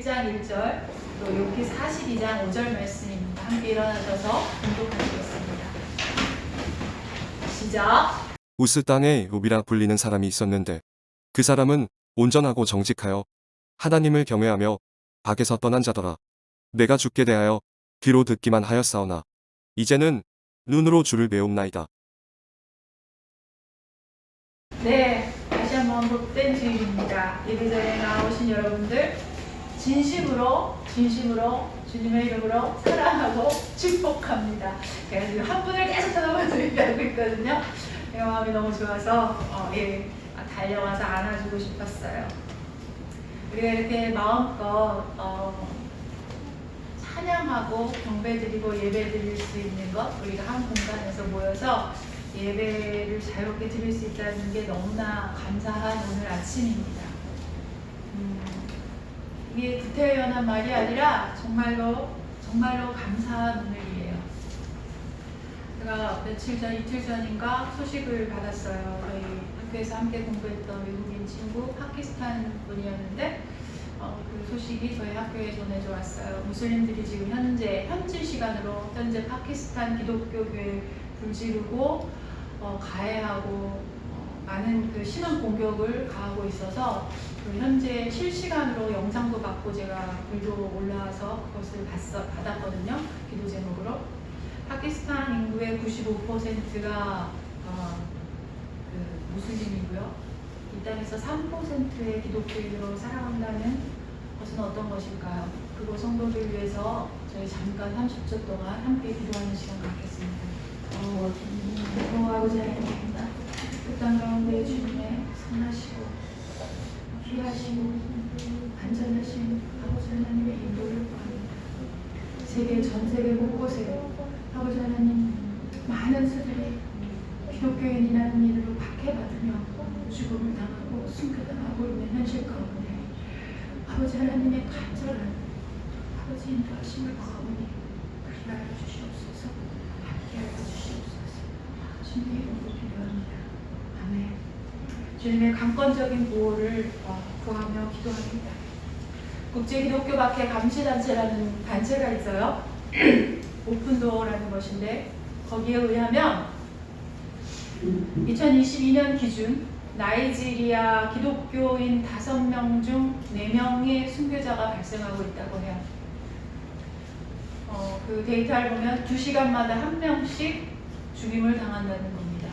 1장 1절 또 욥기 42장 5절 말씀입니다. 함께 일어나셔서 공독하시겠습니다. 시작. 우스 땅에 욥이라 불리는 사람이 있었는데 그 사람은 온전하고 정직하여 하나님을 경외하며 악에서 떠난 자더라. 내가 죽게 대하여 귀로 듣기만 하였사오나 이제는 눈으로 주를 배움나이다. 네, 다시 한번 복된 주일입니다. 예배자리에 나오신 여러분들 진심으로 주님의 이름으로 사랑하고 축복합니다. 제가 지금 한 분을 계속 쳐다보면서 얘기하고 있거든요. 제가 마음이 너무 좋아서 달려와서 안아주고 싶었어요. 우리가 이렇게 마음껏 찬양하고 경배드리고 예배드릴 수 있는 것, 우리가 한 공간에서 모여서 예배를 자유롭게 드릴 수 있다는 게 너무나 감사한 오늘 아침입니다. 이게 구태연한 말이 아니라 정말로 감사한 오늘이에요. 제가 며칠 전, 이틀 전인가 소식을 받았어요. 저희 학교에서 함께 공부했던 외국인 친구, 파키스탄 분이었는데 그 소식이 저희 학교에 전해져 왔어요. 무슬림들이 지금 현지 시간으로 현재 파키스탄 기독교 교회에 불지르고 가해하고 많은 그 신원 공격을 가하고 있어서 현재 실시간으로 영상도 받고 제가 글도 올라와서 그것을 받았거든요. 기도 제목으로. 파키스탄 인구의 95%가 무슬림이고요. 이 땅에서 3%의 기독교인으로 살아간다는 것은 어떤 것일까요? 그곳 성도들 위해서 저희 잠깐 30초 동안 함께 기도하는 시간 갖겠습니다. 아버지 하나님입니다. 그 땅 가운데 주님의 선하시고 귀하시고 안전하신 아버지 하나님의 인도를 구합니다. 전 세계 곳곳에 아버지 하나님 많은 수들이 기독교인이라는 이름으로 박해받으며 죽음을 당하고 순교당하고 있는 현실 가운데 아버지 하나님의 간절한 아버지 인도하심을 구하오니 그리 하여 주시옵소서. 함께하여 주시옵소서. 주님의 이름으로 기도합니다. 아멘. 주님의 강권적인 보호를 구하며 기도합니다. 국제기독교박해 감시단체라는 단체가 있어요. 오픈도어라는 것인데 거기에 의하면 2022년 기준 나이지리아 기독교인 5명 중 4명의 순교자가 발생하고 있다고 해요. 그 데이터를 보면 2시간마다 1명씩 죽임을 당한다는 겁니다.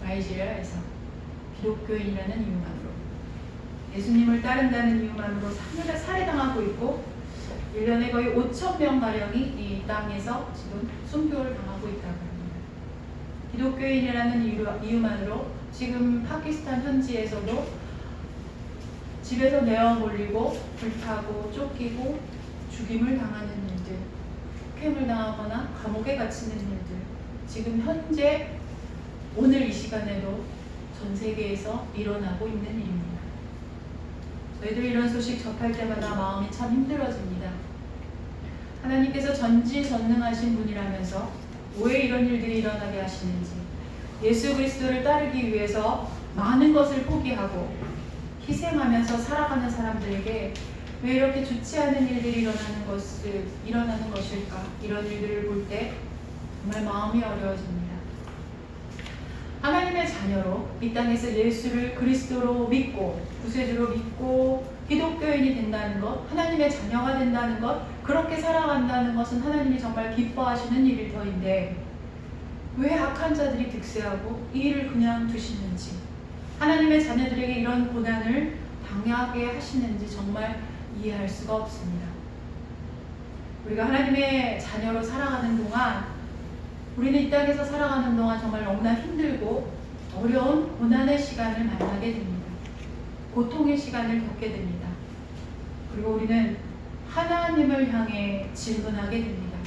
나이지리아에서 기독교인이라는 이유만으로, 예수님을 따른다는 이유만으로 살해당하고 있고 1년에 거의 5,000명가량이 이 땅에서 지금 순교를 당하고 있다고 합니다. 기독교인이라는 이유만으로 지금 파키스탄 현지에서도 집에서 내어 몰리고 불타고 쫓기고 죽임을 당하는 일들, 폭행을 당하거나 감옥에 갇히는 일들, 지금 현재 오늘 이 시간에도 전 세계에서 일어나고 있는 일입니다. 저희들 이런 소식 접할 때마다 마음이 참 힘들어집니다. 하나님께서 전지전능하신 분이라면서 왜 이런 일들이 일어나게 하시는지, 예수 그리스도를 따르기 위해서 많은 것을 포기하고 희생하면서 살아가는 사람들에게 왜 이렇게 좋지 않은 일들이 일어나는 것일까? 이런 일들을 볼 때 정말 마음이 어려워집니다. 하나님의 자녀로 이 땅에서 예수를 그리스도로 믿고 구세주로 믿고 기독교인이 된다는 것, 하나님의 자녀가 된다는 것, 그렇게 살아간다는 것은 하나님이 정말 기뻐하시는 일일 터인데 왜 악한 자들이 득세하고 이 일을 그냥 두시는지, 하나님의 자녀들에게 이런 고난을 당하게 하시는지 정말 이해할 수가 없습니다. 우리가 하나님의 자녀로 살아가는 동안, 우리는 이 땅에서 살아가는 동안 정말 너무나 힘들고 어려운 고난의 시간을 만나게 됩니다. 고통의 시간을 겪게 됩니다. 그리고 우리는 하나님을 향해 질문하게 됩니다.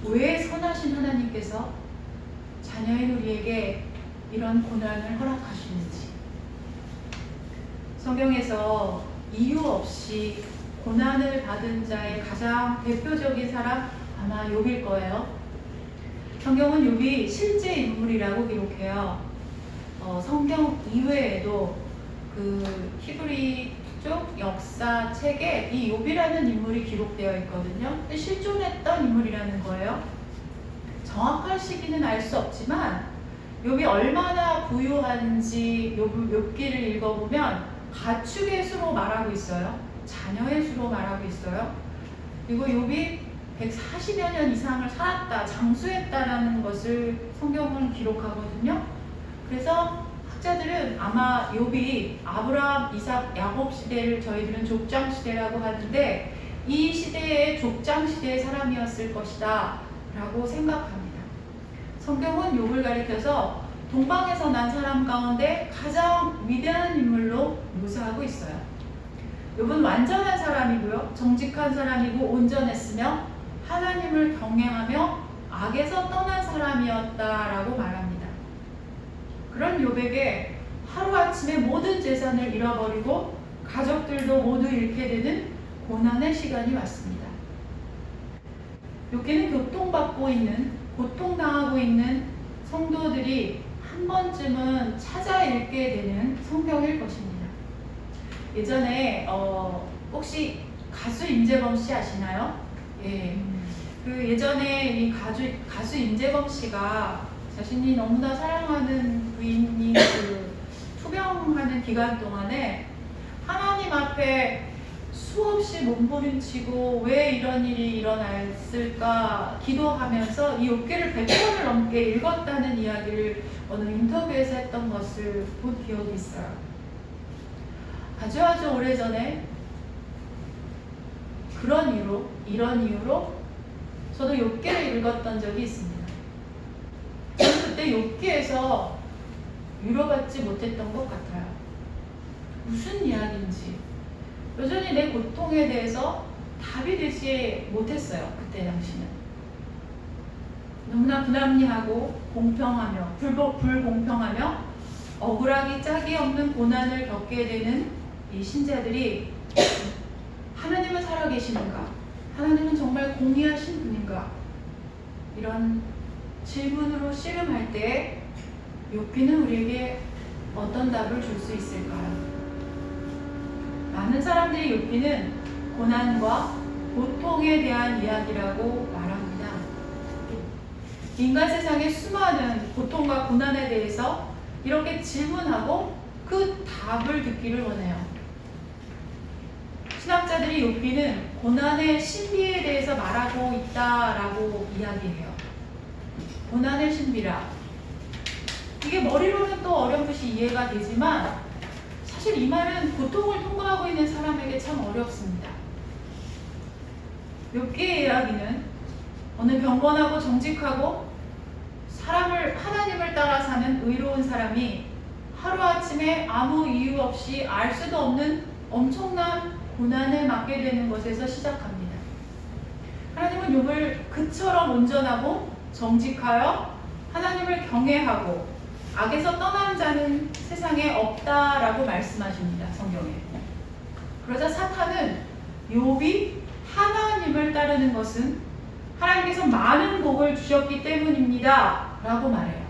왜 선하신 하나님께서 자녀인 우리에게 이런 고난을 허락하시는지. 성경에서 이유 없이 고난을 받은 자의 가장 대표적인 사람 아마 욥일 거예요. 성경은 욥이 실제 인물이라고 기록해요. 성경 이외에도 그 히브리 쪽 역사책에 이 욥이라는 인물이 기록되어 있거든요. 실존했던 인물이라는 거예요. 정확한 시기는 알 수 없지만 욥이 얼마나 부유한지 욥기를 읽어보면 가축의 수로 말하고 있어요. 자녀의 수로 말하고 있어요. 그리고 욥이 140여 년 이상을 살았다, 장수했다라는 것을 성경은 기록하거든요. 그래서 학자들은 아마 욥이 아브라함, 이삭, 야곱 시대를 저희들은 족장 시대라고 하는데 이 시대의 족장 시대의 사람이었을 것이다 라고 생각합니다. 성경은 욥을 가리켜서 동방에서 난 사람 가운데 가장 위대한 인물로 묘사하고 있어요. 욥은 완전한 사람이고요, 정직한 사람이고 온전했으며 하나님을 경외하며 악에서 떠난 사람이었다라고 말합니다. 그런 욥에게 하루아침에 모든 재산을 잃어버리고 가족들도 모두 잃게 되는 고난의 시간이 왔습니다. 욥기는 교통받고 있는, 고통당하고 있는 성도들이 한 번쯤은 찾아 읽게 되는 성경일 것입니다. 예전에 혹시 가수 임재범 씨 아시나요? 예. 그 예전에 이 가수 임재범 씨가 자신이 너무나 사랑하는 부인이 그 투병하는 기간 동안에 하나님 앞에 수없이 몸부림치고 왜 이런 일이 일어났을까 기도하면서 이 욥기를 100번을 넘게 읽었다는 이야기를 어느 인터뷰에서 했던 것을 본 기억이 있어요. 아주 오래전에 이런 이유로 저도 욥기를 읽었던 적이 있습니다. 저는 그때 욥기에서 위로받지 못했던 것 같아요. 무슨 이야기인지 여전히 내 고통에 대해서 답이 되지 못했어요. 그때 당시는 너무나 불합리하고 공평하며 불공평하며 억울하기 짝이 없는 고난을 겪게 되는 이 신자들이 하나님은 살아계시는가? 하나님은 정말 공의하신 분인가? 이런 질문으로 씨름할 때 욥기는 우리에게 어떤 답을 줄 수 있을까요? 많은 사람들이 욥기는 고난과 고통에 대한 이야기라고 말합니다. 인간 세상의 수많은 고통과 고난에 대해서 이렇게 질문하고 그 답을 듣기를 원해요. 신학자들이 욥기는 고난의 신비에 대해서 말하고 있다라고 이야기해요. 고난의 신비라. 이게 머리로는 또 어렴풋이 이해가 되지만 사실 이 말은 고통을 통과하고 있는 사람에게 참 어렵습니다. 욥기의 이야기는 어느 경건하고 정직하고 하나님을 따라 사는 의로운 사람이 하루아침에 아무 이유 없이 알 수도 없는 엄청난 고난을 맞게 되는 것에서 시작합니다. 하나님은 욥을 그처럼 온전하고 정직하여 하나님을 경외하고 악에서 떠난 자는 세상에 없다라고 말씀하십니다. 성경에. 그러자 사탄은 욥이 하나님을 따르는 것은 하나님께서 많은 복을 주셨기 때문입니다 라고 말해요.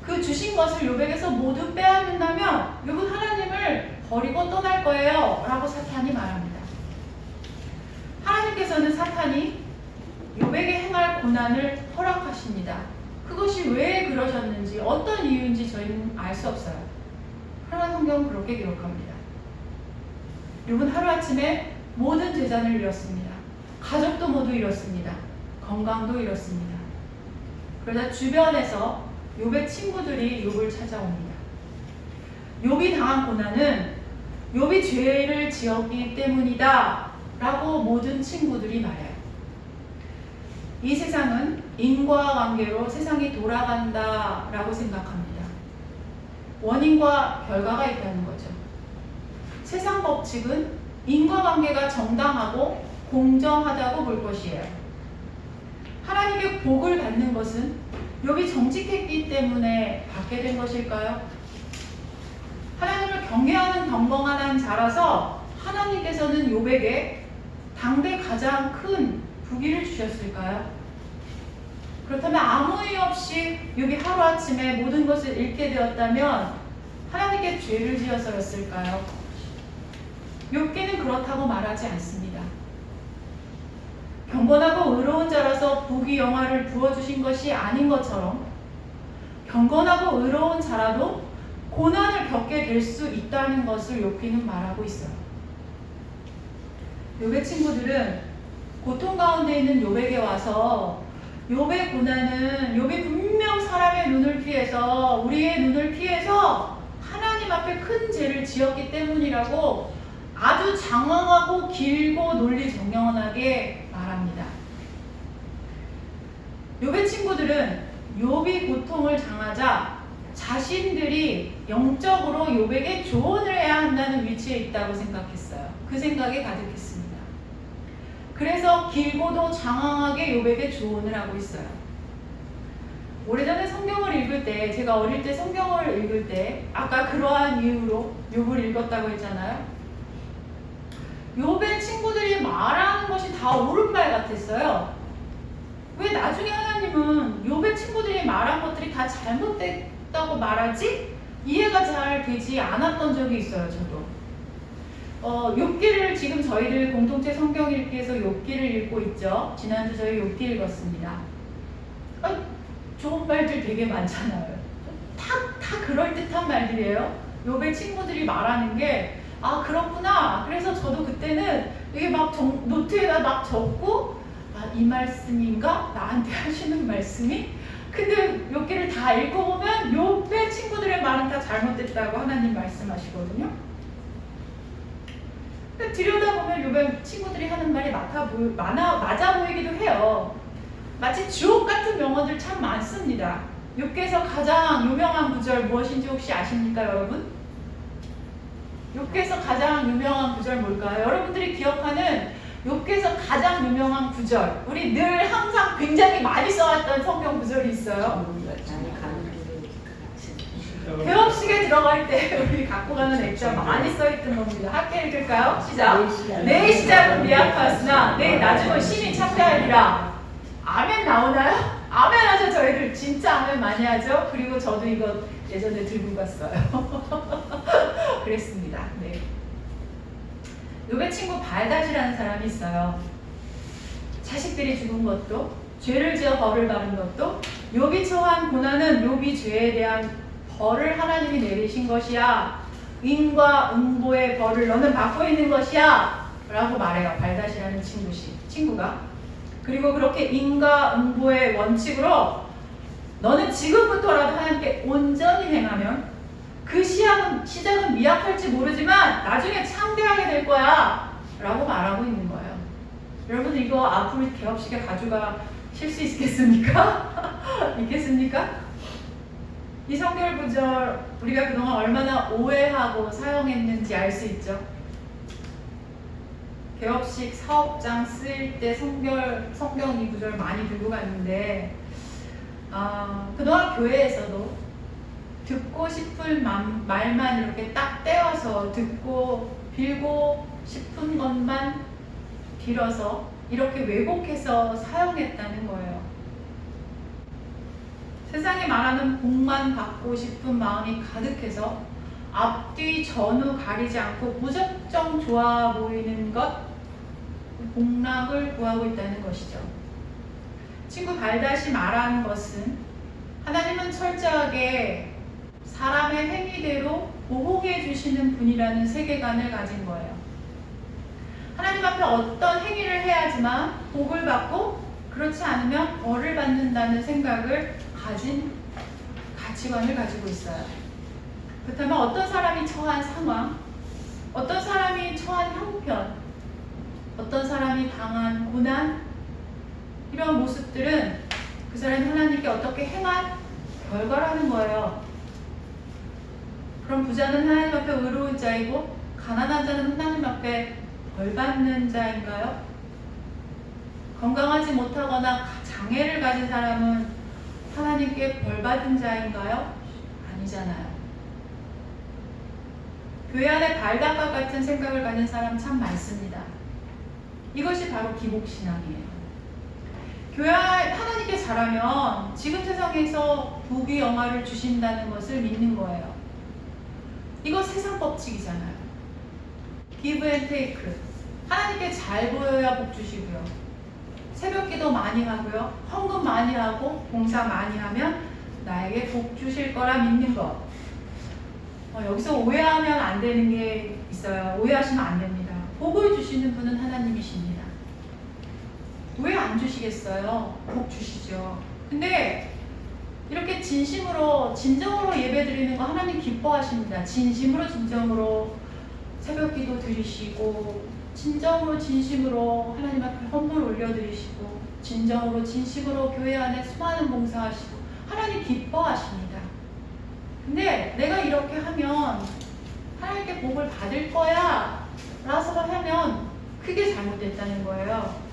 그 주신 것을 욥에게서 모두 빼앗는다면 욥은 하나님을 버리고 떠날 거예요 라고 사탄이 말합니다. 하나님께서는 사탄이 욥에게 행할 고난을 허락하십니다. 그것이 왜 그러셨는지 어떤 이유인지 저희는 알 수 없어요. 그러나 성경은 그렇게 기록합니다. 욥은 하루아침에 모든 재산을 잃었습니다. 가족도 모두 잃었습니다. 건강도 잃었습니다. 그러자 주변에서 욥의 친구들이 욥을 찾아옵니다. 욥이 당한 고난은 욥이 죄를 지었기 때문이다 라고 모든 친구들이 말해요. 이 세상은 인과관계로 세상이 돌아간다 라고 생각합니다. 원인과 결과가 있다는 거죠. 세상 법칙은 인과관계가 정당하고 공정하다고 볼 것이에요. 하나님의 복을 받는 것은 욥이 정직했기 때문에 받게 된 것일까요? 하나님을 경외하는 경건한 자라서 하나님께서는 욥에게 당대 가장 큰 부귀를 주셨을까요? 그렇다면 아무 이유 없이 욥이 하루아침에 모든 것을 잃게 되었다면 하나님께 죄를 지어서였을까요? 욥기는 그렇다고 말하지 않습니다. 경건하고 의로운 자라서 복이 영화를 부어주신 것이 아닌 것처럼 경건하고 의로운 자라도 고난을 겪게 될 수 있다는 것을 욥기는 말하고 있어요. 욥의 친구들은 고통 가운데 있는 욥에게 와서 욥의 고난은 욥이 분명 사람의 눈을 피해서 우리의 눈을 피해서 하나님 앞에 큰 죄를 지었기 때문이라고 아주 장황하고 길고 논리정연하게 말합니다. 욥의 친구들은 욥이 고통을 당하자 자신들이 영적으로 욥에게 조언을 해야 한다는 위치에 있다고 생각했어요. 그 생각이 가득했습니다. 그래서 길고도 장황하게 욥에게 조언을 하고 있어요. 오래전에 성경을 읽을 때, 제가 어릴 때 성경을 읽을 때 아까 그러한 이유로 욥을 읽었다고 했잖아요. 욥의 친구들이 말하는 것이 다 옳은 말 같았어요. 왜 나중에 하나님은 욥의 친구들이 말한 것들이 다 잘못됐다고 말하지? 이해가 잘 되지 않았던 적이 있어요, 저도. 욥기를 지금 저희들 공동체 성경 읽기에서 욥기를 읽고 있죠. 지난주 저희 욥기 읽었습니다. 좋은 말들 되게 많잖아요. 다 그럴듯한 말들이에요. 욥의 친구들이 말하는 게 그렇구나. 그래서 저도 그때는 이게 막 노트에다 막 적고 이 말씀인가? 나한테 하시는 말씀이? 근데 욥기를 다 읽어보면 욥의 친구들의 말은 다 잘못됐다고 하나님 말씀하시거든요. 근데 들여다보면 욥의 친구들이 하는 말이 맞아 보이기도 해요. 마치 주옥 같은 명언들 참 많습니다. 욥기에서 가장 유명한 구절 무엇인지 혹시 아십니까, 여러분? 욥기에서 가장 유명한 구절 뭘까요? 여러분들이 기억하는 욥기에서 가장 유명한 구절, 우리 늘 항상 굉장히 많이 써왔던 성경 구절이 있어요. 개업식에 들어갈 때 우리 갖고 가는 액자 많이 써있던 겁니다. 함께 읽을까요? 시작. 내 시작은 미약하으나 내 나중은 심히 창대하리라. 아멘 나오나요? 아멘 하죠. 저희들 진짜 아멘 많이 하죠. 그리고 저도 이거 예전에 들고 갔어요. 그랬습니다. 네. 욥의 친구 발닷이라는 사람이 있어요. 자식들이 죽은 것도, 죄를 지어 벌을 받은 것도, 욥이 처한 고난은 욥이 죄에 대한 벌을 하나님이 내리신 것이야. 인과 응보의 벌을 너는 받고 있는 것이야. 라고 말해요. 발닷이라는 친구가. 그리고 그렇게 인과 응보의 원칙으로 너는 지금부터라도 하나님께 온전히 행하면 그 시작은 미약할지 모르지만 나중에 창대하게 될 거야 라고 말하고 있는 거예요. 여러분 이거 앞으로 개업식에 가져가실 수 있겠습니까? 있겠습니까? 이 성경 구절 우리가 그동안 얼마나 오해하고 사용했는지 알 수 있죠. 개업식 사업장 쓰일 때 성경 이 구절 많이 들고 갔는데 그동안 교회에서도 듣고 싶은 말만 이렇게 딱 떼어서 듣고 빌고 싶은 것만 빌어서 이렇게 왜곡해서 사용했다는 거예요. 세상이 말하는 복만 받고 싶은 마음이 가득해서 앞뒤 전후 가리지 않고 무작정 좋아 보이는 것, 복락을 구하고 있다는 것이죠. 친구 발닷이 말하는 것은 하나님은 철저하게 사람의 행위대로 보호해 주시는 분이라는 세계관을 가진 거예요. 하나님 앞에 어떤 행위를 해야지만 복을 받고 그렇지 않으면 벌을 받는다는 생각을 가진 가치관을 가지고 있어요. 그렇다면 어떤 사람이 처한 상황, 어떤 사람이 처한 형편, 어떤 사람이 당한 고난, 이런 모습들은 그 사람이 하나님께 어떻게 행한 결과라는 거예요. 그럼 부자는 하나님 앞에 의로운 자이고 가난한 자는 하나님 앞에 벌받는 자인가요? 건강하지 못하거나 장애를 가진 사람은 하나님께 벌받은 자인가요? 아니잖아요. 교회 안에 발닷과 같은 생각을 가진 사람 참 많습니다. 이것이 바로 기복신앙이에요. 교회 하나님께 잘하면 지금 세상에서 복의 영화를 주신다는 것을 믿는 거예요. 이거 세상 법칙이잖아요. give and take. 하나님께 잘 보여야 복 주시고요. 새벽 기도 많이 하고요. 헌금 많이 하고 봉사 많이 하면 나에게 복 주실 거라 믿는 것. 여기서 오해하면 안 되는 게 있어요. 오해하시면 안 됩니다. 복을 주시는 분은 하나님이십니다. 왜 안 주시겠어요? 복 주시죠. 근데 이렇게 진심으로 진정으로 예배 드리는 거 하나님 기뻐하십니다. 진심으로 진정으로 새벽 기도 드리시고 진정으로 진심으로 하나님 앞에 헌물 올려드리시고 진정으로 진심으로 교회 안에 수많은 봉사하시고 하나님 기뻐하십니다. 근데 내가 이렇게 하면 하나님께 복을 받을 거야 라서 하면 그게 잘못됐다는 거예요.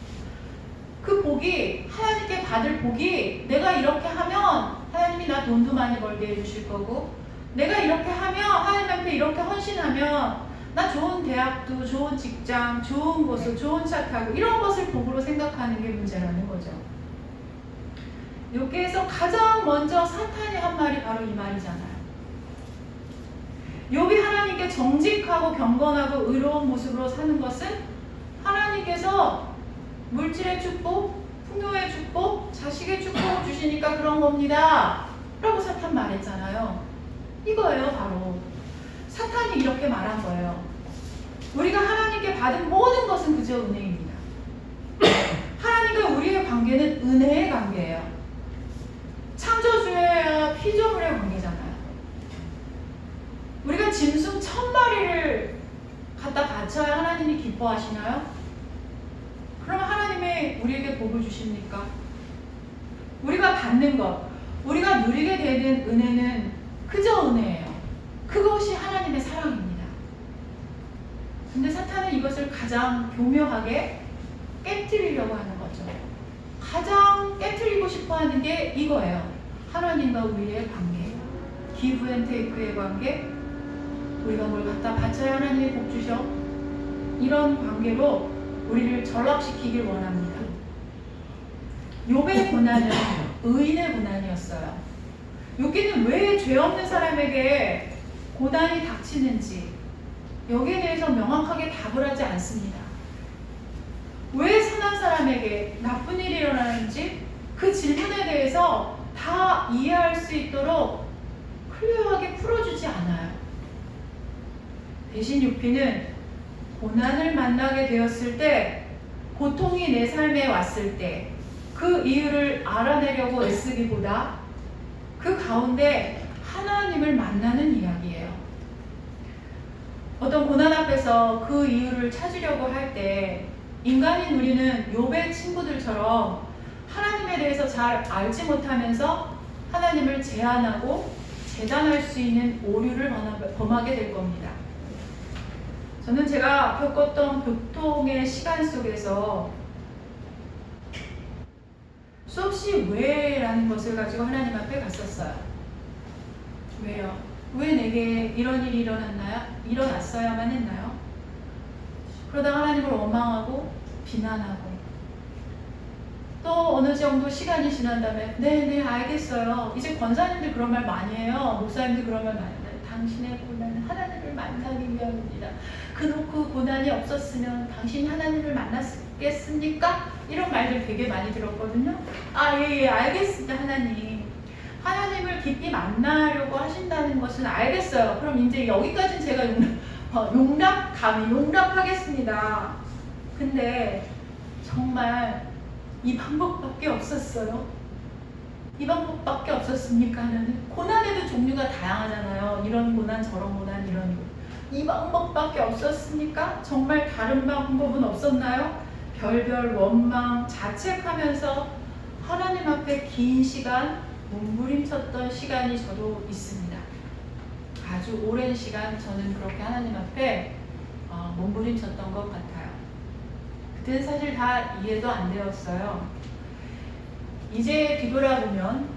그 복이 하나님께 받을 복이 내가 이렇게 하면 하나님이 나 돈도 많이 벌게 해주실 거고 내가 이렇게 하면 하나님 앞에 이렇게 헌신하면 나 좋은 대학도 좋은 직장 좋은 곳을 좋은 차 타고 이런 것을 복으로 생각하는 게 문제라는 거죠. 여기에서 가장 먼저 사탄이 한 말이 바로 이 말이잖아요. 욥이 하나님께 정직하고 경건하고 의로운 모습으로 사는 것은 하나님께서 물질의 축복, 풍요의 축복, 자식의 축복을 주시니까 그런 겁니다 라고 사탄 말했잖아요. 이거예요. 바로 사탄이 이렇게 말한 거예요. 우리가 하나님께 받은 모든 것은 그저 은혜입니다. 하나님과 우리의 관계는 은혜의 관계예요. 창조주의 피조물의 관계잖아요. 우리가 짐승 1000마리를 갖다 바쳐야 하나님이 기뻐하시나요? 그러면 하나님이 우리에게 복을 주십니까? 우리가 받는 것, 우리가 누리게 되는 은혜는 그저 은혜예요. 그것이 하나님의 사랑입니다. 근데 사탄은 이것을 가장 교묘하게 깨트리려고 하는 거죠. 가장 깨트리고 싶어 하는 게 이거예요. 하나님과 우리의 관계, give and take의 관계, 우리가 뭘 갖다 바쳐야 하나님이 복 주셔. 이런 관계로 우리를 전락시키길 원합니다. 욥의 고난은 의인의 고난이었어요. 여기는 왜 죄 없는 사람에게 고난이 닥치는지 여기에 대해서 명확하게 답을 하지 않습니다. 왜 선한 사람에게 나쁜 일이 일어나는지 그 질문에 대해서 다 이해할 수 있도록 클리어하게 풀어주지 않아요. 대신 욥비는 고난을 만나게 되었을 때, 고통이 내 삶에 왔을 때 그 이유를 알아내려고 애쓰기보다 그 가운데 하나님을 만나는 이야기예요. 어떤 고난 앞에서 그 이유를 찾으려고 할 때 인간인 우리는 욥의 친구들처럼 하나님에 대해서 잘 알지 못하면서 하나님을 제한하고 재단할 수 있는 오류를 범하게 될 겁니다. 저는 제가 겪었던 교통의 시간 속에서 수없이 왜라는 것을 가지고 하나님 앞에 갔었어요. 왜요? 왜 내게 이런 일이 일어났어야만 했나요? 그러다가 하나님을 원망하고 비난하고 또 어느 정도 시간이 지난 다음에 네 알겠어요. 이제 권사님들 그런 말 많이 해요. 목사님들 그런 말 많이 해요. 당신의 고난은 하나님을 만나기 위함입니다. 그놓고 고난이 없었으면 당신이 하나님을 만났겠습니까? 이런 말들 되게 많이 들었거든요. 예, 알겠습니다. 하나님을 깊이 만나려고 하신다는 것은 알겠어요. 그럼 이제 여기까지는 제가 용납하겠습니다. 근데 정말 이 방법밖에 없었어요. 이 방법밖에 없었습니까? 하는 고난에도 종류가 다양하잖아요. 이런 고난, 저런 고난, 이런 거. 이 방법밖에 없었습니까? 정말 다른 방법은 없었나요? 별별 원망, 자책하면서 하나님 앞에 긴 시간 몸부림쳤던 시간이 저도 있습니다. 아주 오랜 시간 저는 그렇게 하나님 앞에 몸부림쳤던 것 같아요. 그때는 사실 다 이해도 안 되었어요. 이제 뒤돌아보면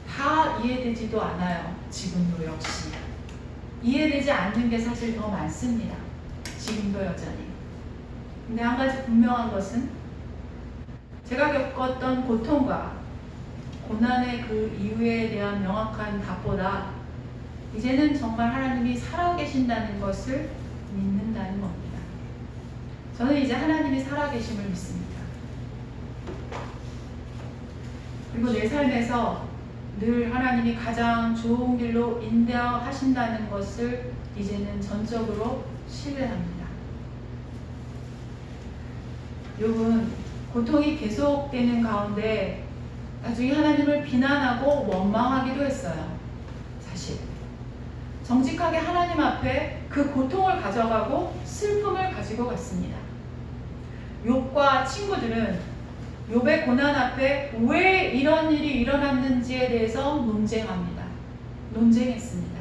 다 이해되지도 않아요. 지금도 역시 이해되지 않는 게 사실 더 많습니다. 지금도 여전히. 근데 한 가지 분명한 것은 제가 겪었던 고통과 고난의 그 이유에 대한 명확한 답보다 이제는 정말 하나님이 살아계신다는 것을 믿는다는 겁니다. 저는 이제 하나님이 살아계심을 믿습니다. 그리고 내 삶에서 늘 하나님이 가장 좋은 길로 인도하신다는 것을 이제는 전적으로 신뢰합니다. 욥은 고통이 계속되는 가운데 나중에 하나님을 비난하고 원망하기도 했어요. 사실 정직하게 하나님 앞에 그 고통을 가져가고 슬픔을 가지고 갔습니다. 욥과 친구들은 욥의 고난 앞에 왜 이런 일이 일어났는지에 대해서 논쟁했습니다.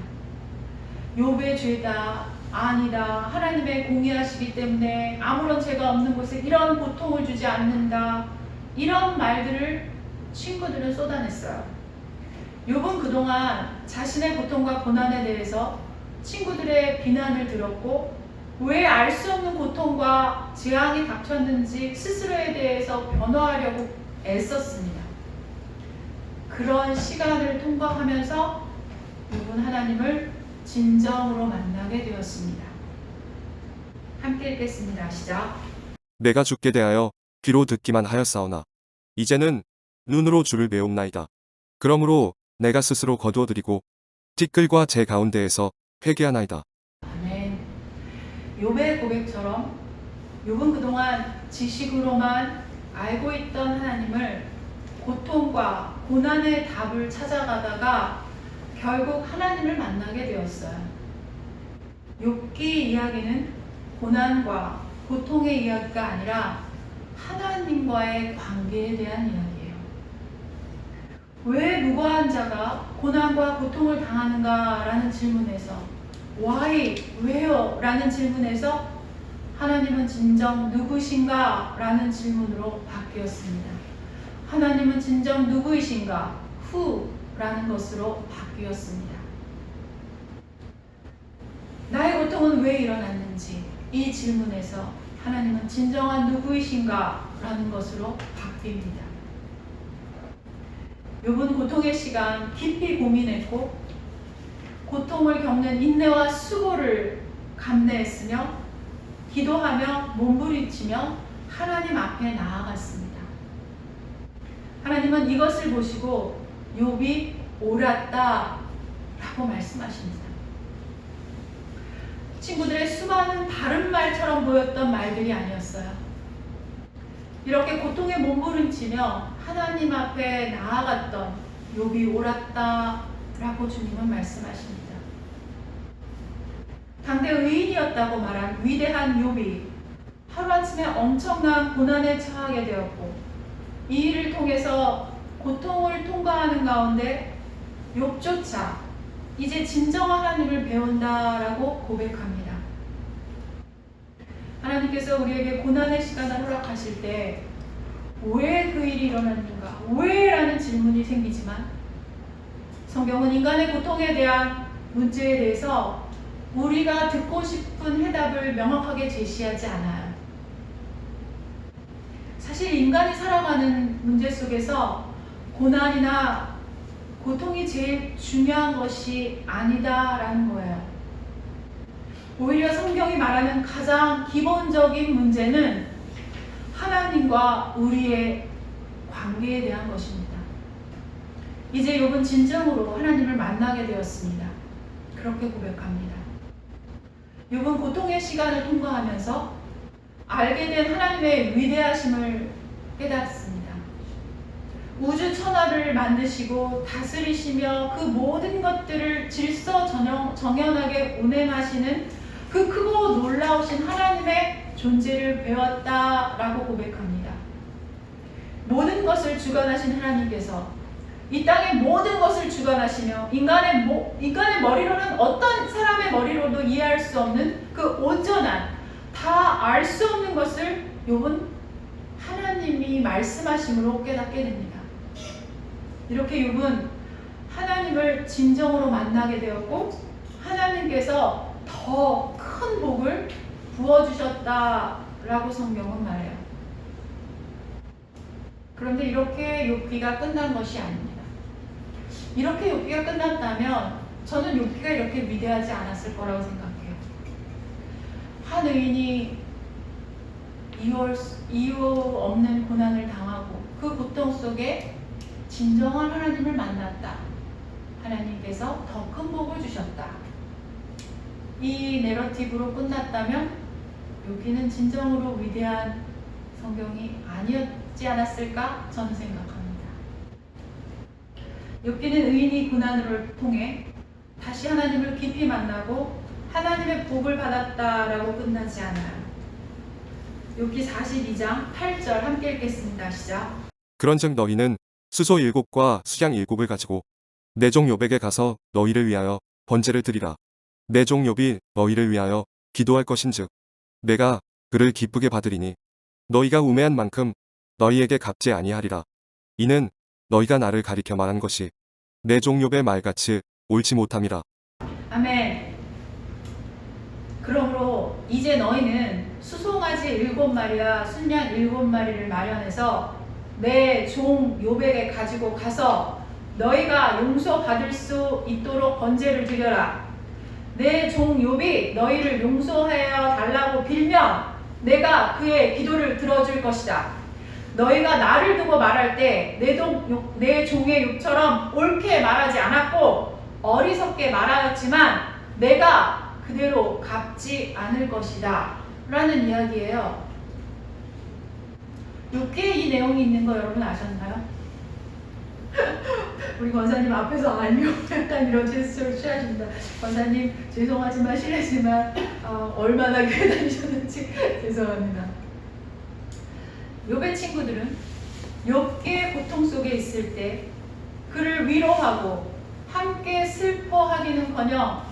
욥의 죄다, 아니다, 하나님의 공의하시기 때문에 아무런 죄가 없는 곳에 이런 고통을 주지 않는다, 이런 말들을 친구들은 쏟아냈어요. 욥은 그동안 자신의 고통과 고난에 대해서 친구들의 비난을 들었고 왜 알 수 없는 고통과 재앙이 닥쳤는지 스스로에 대해서 변화하려고 애썼습니다. 그런 시간을 통과하면서 욥은 하나님을 진정으로 만나게 되었습니다. 함께 읽겠습니다. 시작. 내가 주께 대하여 귀로 듣기만 하였사오나 이제는 눈으로 주를 배움나이다. 그러므로 내가 스스로 거두어드리고 티끌과 제 가운데에서 회개하나이다. 아멘. 욥의 고백처럼 욥은 그동안 지식으로만 알고 있던 하나님을 고통과 고난의 답을 찾아가다가 결국 하나님을 만나게 되었어요. 욥기 이야기는 고난과 고통의 이야기가 아니라 하나님과의 관계에 대한 이야기예요. 왜 무고한 자가 고난과 고통을 당하는가라는 질문에서 Why? 왜요? 라는 질문에서 하나님은 진정 누구신가? 라는 질문으로 바뀌었습니다. 하나님은 진정 누구이신가? Who? 라는 것으로 바뀌었습니다. 나의 고통은 왜 일어났는지 이 질문에서 하나님은 진정한 누구이신가? 라는 것으로 바뀝니다. 욥은 고통의 시간 깊이 고민했고 고통을 겪는 인내와 수고를 감내했으며 기도하며 몸부림치며 하나님 앞에 나아갔습니다. 하나님은 이것을 보시고 욥이 옳았다 라고 말씀하십니다. 친구들의 수많은 다른 말처럼 보였던 말들이 아니었어요. 이렇게 고통에 몸부림치며 하나님 앞에 나아갔던 욥이 옳았다 라고 주님은 말씀하십니다. 당대 의인이었다고 말한 위대한 욥이 하루아침에 엄청난 고난에 처하게 되었고 이 일을 통해서 고통을 통과하는 가운데 욥조차 이제 진정한 하나님을 배운다라고 고백합니다. 하나님께서 우리에게 고난의 시간을 허락하실 때 왜 그 일이 일어났는가? 왜? 라는 질문이 생기지만 성경은 인간의 고통에 대한 문제에 대해서 우리가 듣고 싶은 해답을 명확하게 제시하지 않아요. 사실 인간이 살아가는 문제 속에서 고난이나 고통이 제일 중요한 것이 아니다라는 거예요. 오히려 성경이 말하는 가장 기본적인 문제는 하나님과 우리의 관계에 대한 것입니다. 이제 욥은 진정으로 하나님을 만나게 되었습니다. 그렇게 고백합니다. 욥은 고통의 시간을 통과하면서 알게 된 하나님의 위대하심을 깨닫습니다. 우주 천하를 만드시고 다스리시며 그 모든 것들을 질서 정연하게 운행하시는 그 크고 놀라우신 하나님의 존재를 배웠다라고 고백합니다. 모든 것을 주관하신 하나님께서 이 땅의 모든 것을 주관하시며 인간의 머리로는 어떤 사람의 머리로도 이해할 수 없는 그 온전한 다 알 수 없는 것을 욥은 하나님이 말씀하심으로 깨닫게 됩니다. 이렇게 욥은 하나님을 진정으로 만나게 되었고 하나님께서 더 큰 복을 부어주셨다라고 성경은 말해요. 그런데 이렇게 욥기가 끝난 것이 아닙니다. 이렇게 욥기가 끝났다면 저는 욥기가 이렇게 위대하지 않았을 거라고 생각해요. 한 의인이 이유 없는 고난을 당하고 그 고통 속에 진정한 하나님을 만났다. 하나님께서 더 큰 복을 주셨다. 이 내러티브로 끝났다면 욥기는 진정으로 위대한 성경이 아니었지 않았을까 저는 생각합니다. 욥기는 의인이 고난을 통해 다시 하나님을 깊이 만나고 하나님의 복을 받았다라고 끝나지 않아요. 욥기 42장 8절 함께 읽겠습니다. 시작. 그런즉 너희는 수소 7과 수양 7을 가지고 내 종 욥에게 가서 너희를 위하여 번제를 드리라. 내 종 욥이 너희를 위하여 기도할 것인즉 내가 그를 기쁘게 받으리니 너희가 우매한 만큼 너희에게 갚지 아니하리라. 이는 너희가 나를 가리켜 말한 것이 내 종 욥의 말같이 옳지 못함이라. 아멘. 그러므로 이제 너희는 수송아지 7마리와 순양 7마리를 마련해서 내 종 욥에게 가지고 가서 너희가 용서받을 수 있도록 번제를 드려라. 내 종 욥이 너희를 용서하여 달라고 빌면 내가 그의 기도를 들어줄 것이다. 너희가 나를 두고 말할 때 내 종의 욥처럼 옳게 말하지 않았고 어리석게 말하였지만 내가 그대로 갚지 않을 것이다 라는 이야기예요. 욥기에 이 내용이 있는 거 여러분 아셨나요? 우리 권사님 앞에서 알면 약간 이런 제스처를 취하십니다. 권사님 죄송하지만 실례지만 얼마나 교회 다니셨는지 죄송합니다. 욥의 친구들은 욥기의 고통 속에 있을 때 그를 위로하고 함께 슬퍼하기는커녕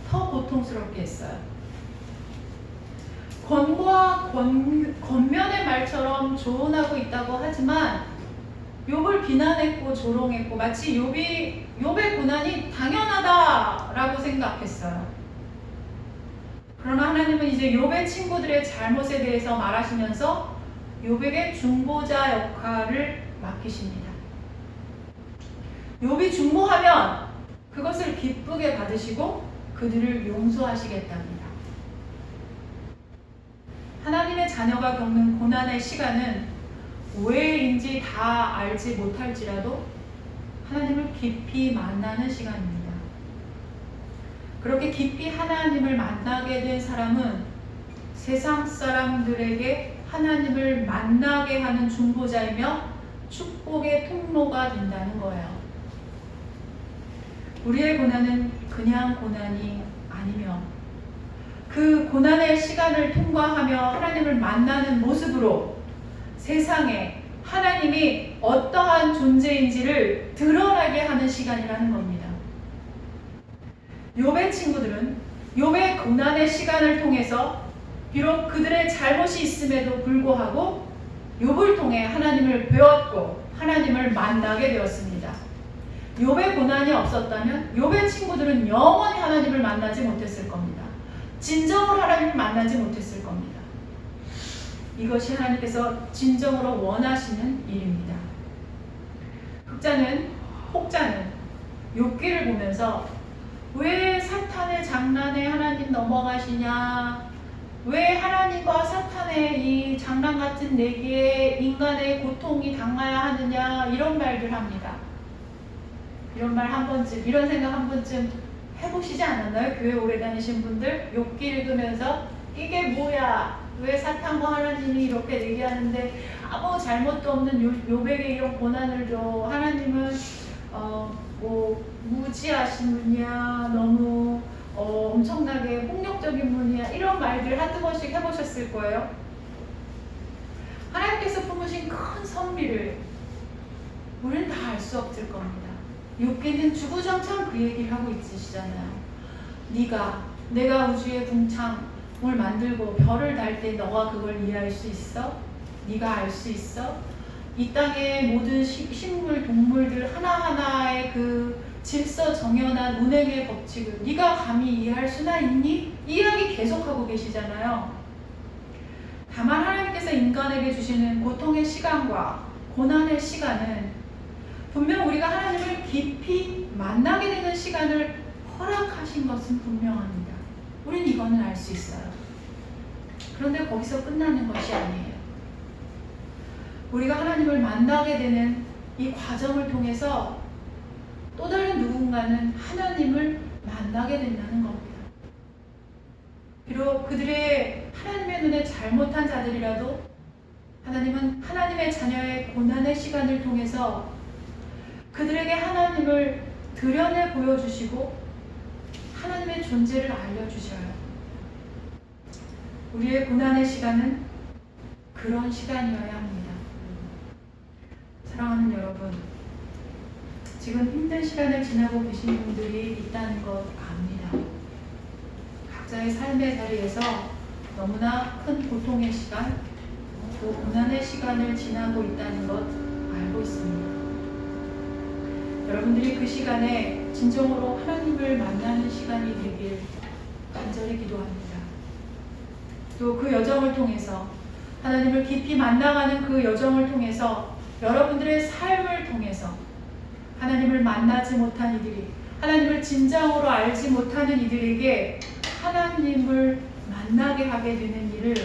더 고통스럽게 했어요. 권과 권면의 말처럼 조언하고 있다고 하지만 욥을 비난했고 조롱했고 마치 욥의 고난이 당연하다라고 생각했어요. 그러나 하나님은 이제 욥의 친구들의 잘못에 대해서 말하시면서 욥에게 중보자 역할을 맡기십니다. 욥이 중보하면 그것을 기쁘게 받으시고 그들을 용서하시겠답니다. 하나님의 자녀가 겪는 고난의 시간은 왜인지 다 알지 못할지라도 하나님을 깊이 만나는 시간입니다. 그렇게 깊이 하나님을 만나게 된 사람은 세상 사람들에게 하나님을 만나게 하는 중보자이며 축복의 통로가 된다는 거예요. 우리의 고난은 그냥 고난이 아니며 그 고난의 시간을 통과하며 하나님을 만나는 모습으로 세상에 하나님이 어떠한 존재인지를 드러나게 하는 시간이라는 겁니다. 욥의 친구들은 욥의 고난의 시간을 통해서 비록 그들의 잘못이 있음에도 불구하고 욥을 통해 하나님을 배웠고 하나님을 만나게 되었습니다. 욥의 고난이 없었다면 욥의 친구들은 영원히 하나님을 만나지 못했을 겁니다. 진정으로 하나님을 만나지 못했을 겁니다. 이것이 하나님께서 진정으로 원하시는 일입니다. 혹자는 욥기를 보면서 왜 사탄의 장난에 하나님 넘어가시냐, 왜 하나님과 사탄의 이 장난 같은 내기에 인간의 고통이 당해야 하느냐, 이런 말들 합니다. 이런 말 한 번쯤, 이런 생각 한 번쯤 해보시지 않았나요? 교회 오래 다니신 분들 욥기 읽으면서 이게 뭐야? 왜 사탄과 하나님이 이렇게 얘기하는데 아무 잘못도 없는 욥에게 이런 고난을 줘? 하나님은 뭐 무지하신 분이야, 너무 엄청나게 폭력적인 분이야, 이런 말들 한두 번씩 해보셨을 거예요. 하나님께서 품으신 큰 섭리를 우리는 다 알 수 없을 겁니다. 욥기는 주구장창 그 얘기를 하고 있으시잖아요. 내가 우주의 궁창을 만들고 별을 달 때 너가 그걸 이해할 수 있어? 네가 알 수 있어? 이 땅의 모든 식물, 동물들 하나하나의 그 질서정연한 운행의 법칙을 네가 감히 이해할 수나 있니? 이 이야기 계속하고 계시잖아요. 다만 하나님께서 인간에게 주시는 고통의 시간과 고난의 시간은 분명 우리가 하나님을 깊이 만나게 되는 시간을 허락하신 것은 분명합니다. 우린 이거는 알 수 있어요. 그런데 거기서 끝나는 것이 아니에요. 우리가 하나님을 만나게 되는 이 과정을 통해서 또 다른 누군가는 하나님을 만나게 된다는 겁니다. 비록 그들의 하나님의 눈에 잘못한 자들이라도 하나님은 하나님의 자녀의 고난의 시간을 통해서 그들에게 하나님을 드러내 보여주시고 하나님의 존재를 알려주셔요. 우리의 고난의 시간은 그런 시간이어야 합니다. 사랑하는 여러분, 지금 힘든 시간을 지나고 계신 분들이 있다는 것 압니다. 각자의 삶의 자리에서 너무나 큰 고통의 시간, 또 고난의 시간을 지나고 있다는 것 알고 있습니다. 여러분들이 그 시간에 진정으로 하나님을 만나는 시간이 되길 간절히 기도합니다. 또 그 여정을 통해서 하나님을 깊이 만나가는 그 여정을 통해서 여러분들의 삶을 통해서 하나님을 만나지 못한 이들이, 하나님을 진정으로 알지 못하는 이들에게 하나님을 만나게 하게 되는 일을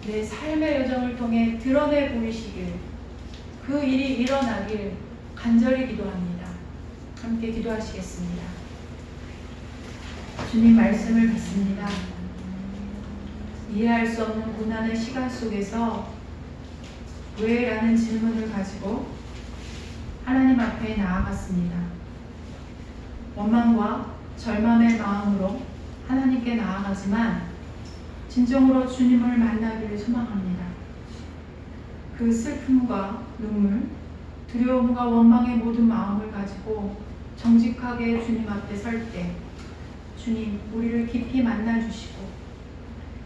내 삶의 여정을 통해 드러내 보이시길, 그 일이 일어나길 간절히 기도합니다. 함께 기도하시겠습니다. 주님 말씀을 받습니다. 이해할 수 없는 고난의 시간 속에서 왜? 라는 질문을 가지고 하나님 앞에 나아갔습니다. 원망과 절망의 마음으로 하나님께 나아가지만 진정으로 주님을 만나기를 소망합니다. 그 슬픔과 눈물, 두려움과 원망의 모든 마음을 가지고 정직하게 주님 앞에 설 때 주님 우리를 깊이 만나주시고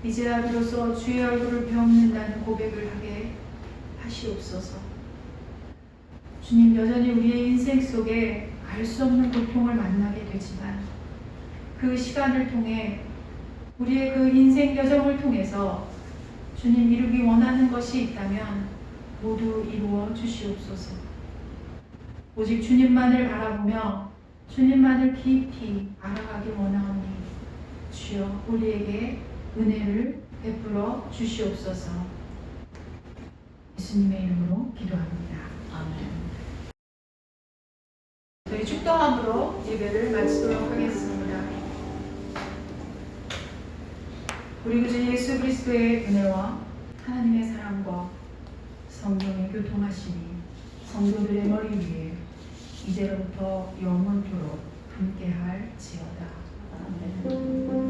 이제야 비로소 주의 얼굴을 배웁는다는 고백을 하게 하시옵소서. 주님, 여전히 우리의 인생 속에 알 수 없는 고통을 만나게 되지만 그 시간을 통해 우리의 그 인생 여정을 통해서 주님 이루기 원하는 것이 있다면 모두 이루어 주시옵소서. 오직 주님만을 바라보며 주님만을 깊이 알아가기 원하오니 주여 우리에게 은혜를 베풀어 주시옵소서. 예수님의 이름으로 기도합니다. 아멘. 저희 축도함으로 예배를 마치도록 하겠습니다. 우리 구주 예수 그리스도의 은혜와 하나님의 사랑과 성령의 교통하심이 성도들의 머리 위에 이제로부터 영원토록 함께할지어다. 아멘.